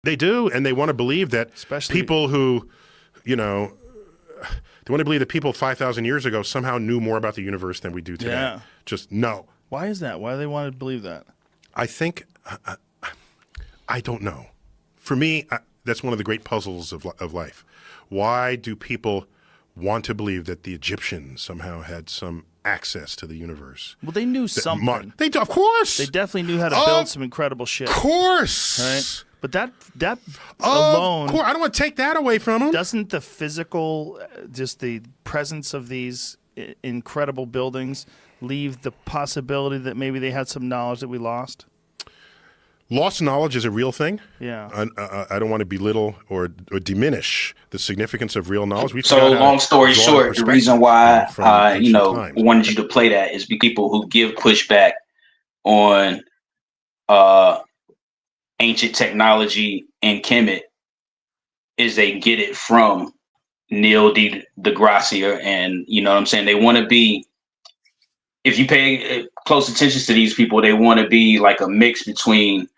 They do, and they want to believe that Especially people who, you know, they want to believe that people 5,000 years ago somehow knew more about the universe than we do today. Yeah. Just no. Why is that? Why do they want to believe that? I think, I don't know. For me, that's one of the great puzzles of life. Why do people want to believe that the Egyptians somehow had some access to the universe? Well, they knew something. They do, of course. They definitely knew how to build some incredible shit. Of course. Right? But that alone, of course. I don't want to take that away from them. Doesn't the physical, just the presence of these incredible buildings, leave the possibility that maybe they had some knowledge that we lost? Lost knowledge is a real thing. Yeah. I don't want to belittle or diminish the significance of real knowledge. So long story short, the reason why wanted you to play that is people who give pushback on ancient technology in Kemet is they get it from Neil deGrasse, and you know what I'm saying? They want to be, if you pay close attention to these people, they want to be like a mix between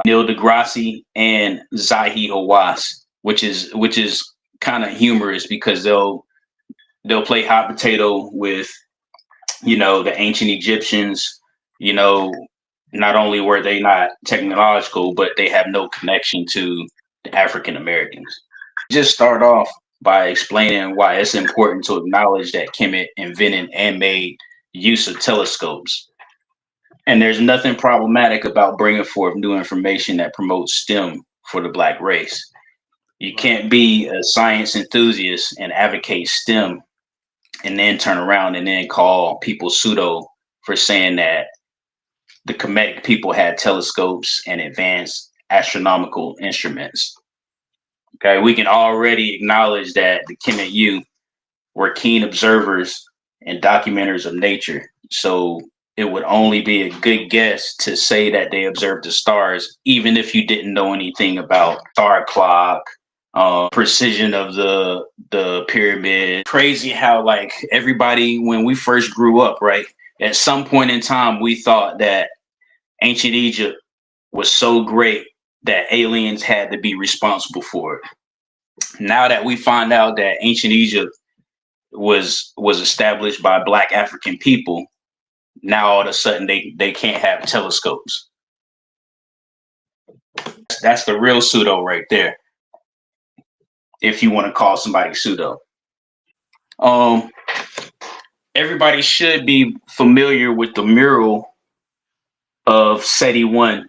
Neil deGrasse and Zahi Hawass, which is kind of humorous because they'll play hot potato with, you know, the ancient Egyptians. You know, not only were they not technological, but they have no connection to the African Americans. Just start off by explaining why it's important to acknowledge that Kemet invented and made use of telescopes. And there's nothing problematic about bringing forth new information that promotes STEM for the Black race. You can't be a science enthusiast and advocate STEM and then turn around and then call people pseudo for saying that the Kemetic people had telescopes and advanced astronomical instruments. Okay, we can already acknowledge that the Kemet youth were keen observers and documenters of nature. So it would only be a good guess to say that they observed the stars, even if you didn't know anything about star clock, precision of the pyramid. Crazy how like everybody, when we first grew up, right, at some point in time, we thought that ancient Egypt was so great that aliens had to be responsible for it. Now that we find out that ancient Egypt was established by Black African people, now all of a sudden they can't have telescopes. That's the real pseudo right there, if you want to call somebody pseudo. Everybody should be familiar with the mural of SETI 1.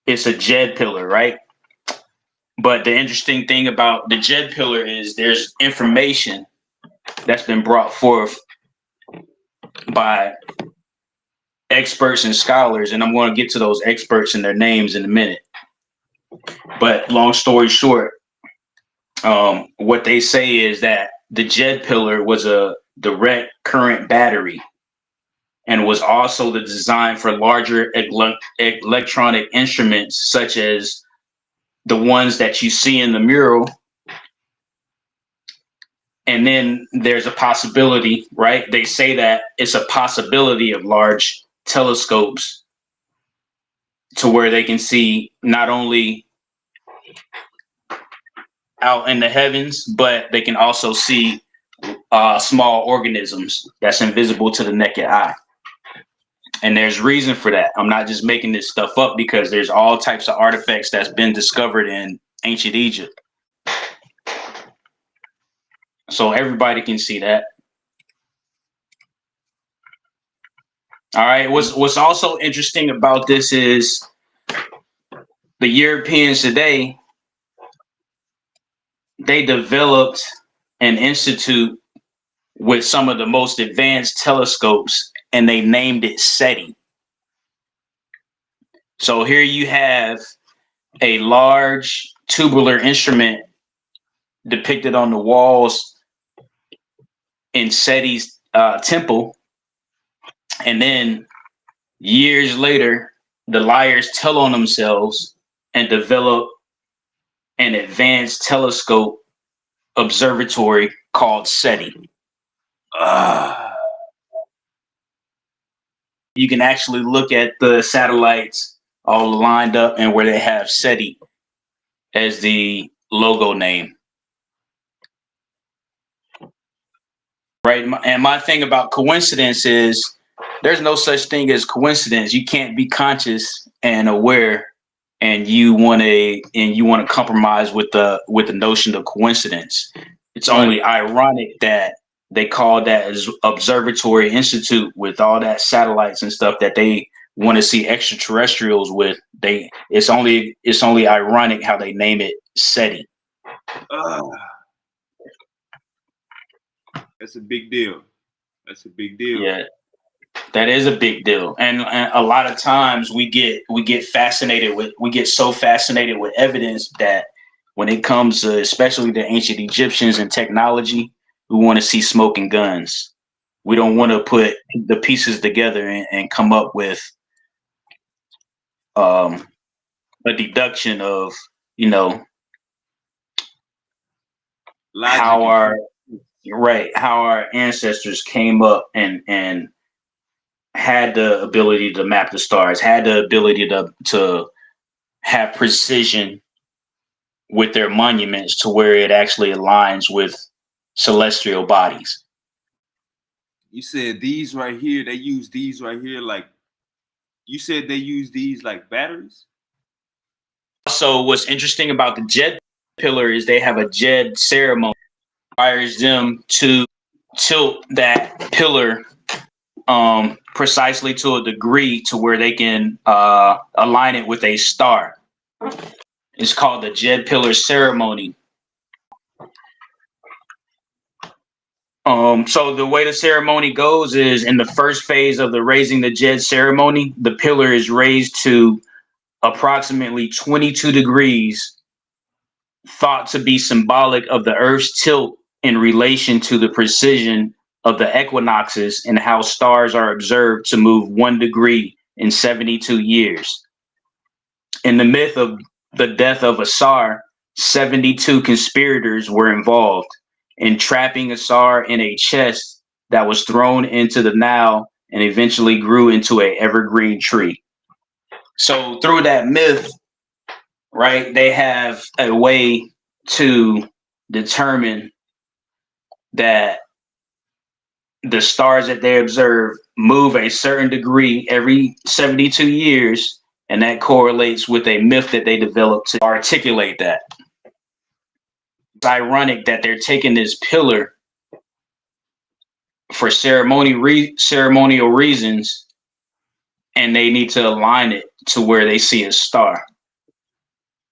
It's a Jed pillar, right? But the interesting thing about the Jed pillar is there's information that's been brought forth by experts and scholars, and I'm going to get to those experts and their names in a minute. But long story short, what they say is that the Jed pillar was a direct current battery and was also the design for larger electronic instruments, such as the ones that you see in the mural. And then there's a possibility, right? They say that it's a possibility of large telescopes to where they can see not only out in the heavens, but they can also see small organisms that's invisible to the naked eye. And there's reason for that. I'm not just making this stuff up, because there's all types of artifacts that's been discovered in ancient Egypt. So everybody can see that. All right. What's also interesting about this is the Europeans today, they developed an institute with some of the most advanced telescopes, and they named it SETI. So here you have a large tubular instrument depicted on the walls in SETI's temple. And then years later, the liars tell on themselves and develop an advanced telescope observatory called SETI. You can actually look at the satellites all lined up, and where they have SETI as the logo name. Right. And my thing about coincidence is there's no such thing as coincidence. You can't be conscious and aware, and you want to compromise with the notion of coincidence. It's only ironic that they call that as Observatory Institute with all that satellites and stuff that they want to see extraterrestrials with. It's only ironic how they name it SETI. That's a big deal. That's a big deal. Yeah, that is a big deal. And a lot of times we get so fascinated with evidence that when it comes to especially the ancient Egyptians and technology, we want to see smoke and guns. We don't want to put the pieces together and come up with a deduction of, Logic how our ancestors came up and had the ability to map the stars, had the ability to have precision with their monuments to where it actually aligns with celestial bodies. You said these right here, they use these right here like, you said they use these like batteries? So what's interesting about the Jed pillar is they have a Jed ceremony that requires them to tilt that pillar precisely to a degree to where they can align it with a star. It's called the Jed pillar ceremony. So the way the ceremony goes is in the first phase of the raising the Jed ceremony, the pillar is raised to approximately 22 degrees, thought to be symbolic of the Earth's tilt in relation to the precision of the equinoxes and how stars are observed to move 1 degree in 72 years. In the myth of the death of Asar, 72 conspirators were involved in trapping Asar in a chest that was thrown into the Nile and eventually grew into an evergreen tree. So through that myth, right, they have a way to determine that the stars that they observe move a certain degree every 72 years, and that correlates with a myth that they developed to articulate that. It's ironic that they're taking this pillar for ceremonial reasons, and they need to align it to where they see a star,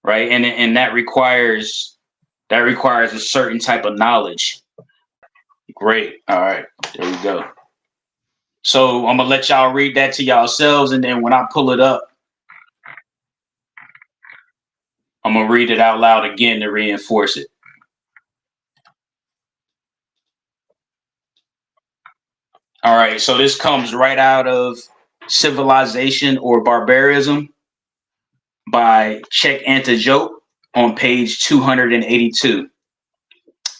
right? And that requires a certain type of knowledge. Great. All right, there we go. So I'm gonna let y'all read that to yourselves, and then when I pull it up, I'm gonna read it out loud again to reinforce it. All right, so this comes right out of Civilization or Barbarism by Czech Antijote on page 282.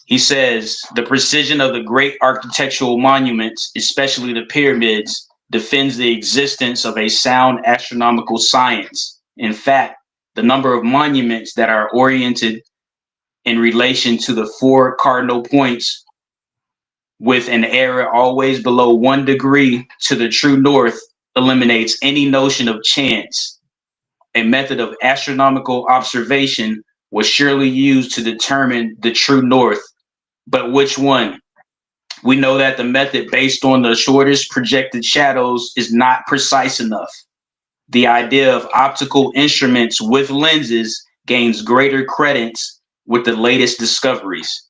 He says, the precision of the great architectural monuments, especially the pyramids, defends the existence of a sound astronomical science. In fact, the number of monuments that are oriented in relation to the 4 cardinal points with an area always below 1 degree to the true north eliminates any notion of chance. A method of astronomical observation was surely used to determine the true north. But which one? We know that the method based on the shortest projected shadows is not precise enough. The idea of optical instruments with lenses gains greater credence with the latest discoveries.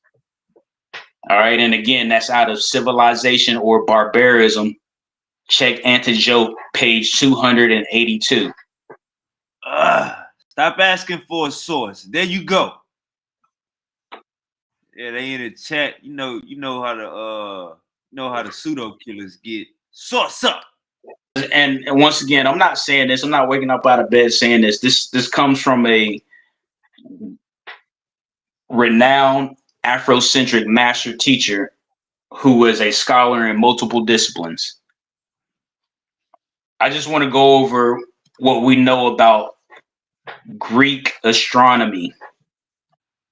All right, and again, that's out of Civilization or Barbarism, Czech Antijote, page 282. Stop asking for a source. There you go. Yeah, they in the chat. You know how the pseudo killers get. Source up. And once again, I'm not saying this. I'm not waking up out of bed saying this. This comes from a renowned Afrocentric master teacher who was a scholar in multiple disciplines. I just want to go over what we know about Greek astronomy.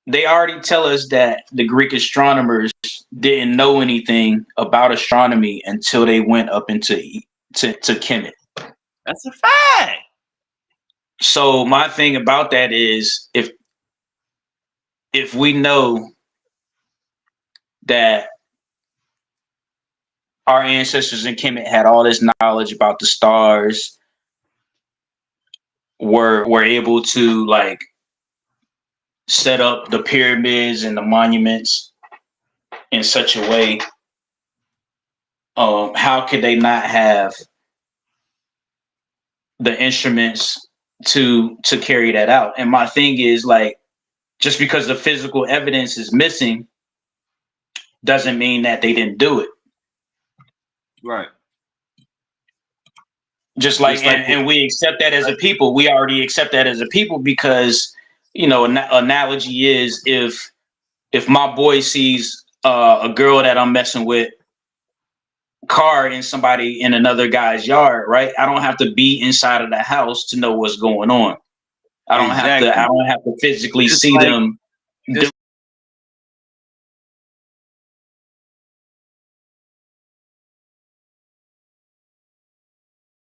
They already tell us that the Greek astronomers didn't know anything about astronomy until they went up into to Kemet. That's a fact. So my thing about that is if we know that our ancestors in Kemet had all this knowledge about the stars, were able to like set up the pyramids and the monuments in such a way, how could they not have the instruments to carry that out? And my thing is like, just because the physical evidence is missing doesn't mean that they didn't do it. Right. Just like, and we accept that as a people. We already accept that as a people because, you know, analogy is if my boy sees a girl that I'm messing with car in somebody in another guy's yard, right? I don't have to be inside of the house to know what's going on. I don't have to physically Just see like, them